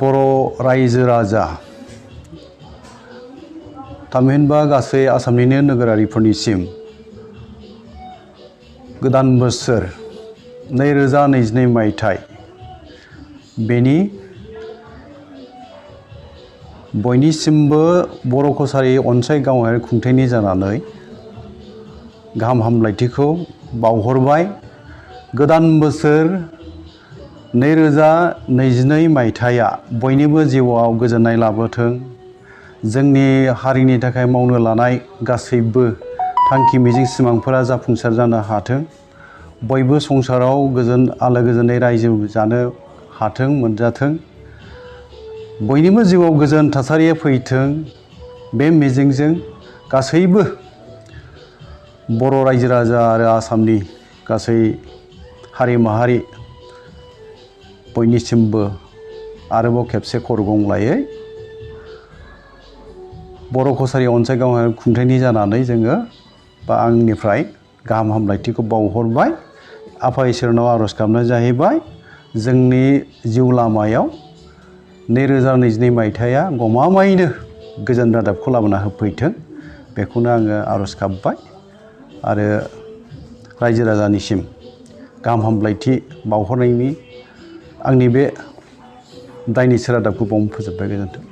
बर' रायजो राजा थामहिनबा गासै आसामनिनो नोगोरारिफोरनिसिम गोदान बोसोर 2022 मायथाइ बेनि बयनिसिमबो बर' कसारी अनसाय गावारि खुंथायनि जानानै गाहाम हामलायथिखौ बावहरबाय। गोदान बोसोर 2022 मायथाइया बयनिबो जिउआव गोजोननाय लाबोथों। जोंनि हारिनि थाखाय मावनो लानाय गासैबो थांखि मिजिं सिमांफोरा जाफुंसार जानो हाथों। बयबो संसाराव गोजोन आलो गोजोनै रायजो जानो हाथों, मोनजाथों। बयनिबो जिउआव गोजोन थासारिया फैथों। बे मिजिंजों गासैबो बर' रायजो राजा आरो आसामनि गासै हारि माहारि बयनिसिमबो आरोबाव खेबसे खरगंलायै बर' कसारी अनसाय गावारि खुंथायनि जानानै जोङो बा आंनिफ्राय गाहाम हामलायथिखौ बावहरबाय। आफा इसोरनाव आर'ज गाबनाय जाहैबाय जोंनि जिउ लामायाव 2022 मायथाइया गमामायैनो गोजोन रादाबखौ लाबोना होफैथों। बेखौनो आङो आर'ज गाबबाय आरो रायजो राजानिसिम गाहाम हामलायथि बावहरनायनि आंनि बे दायनिसो रादाबखौ बावनो फोजोबबाय। गोजोन्थों।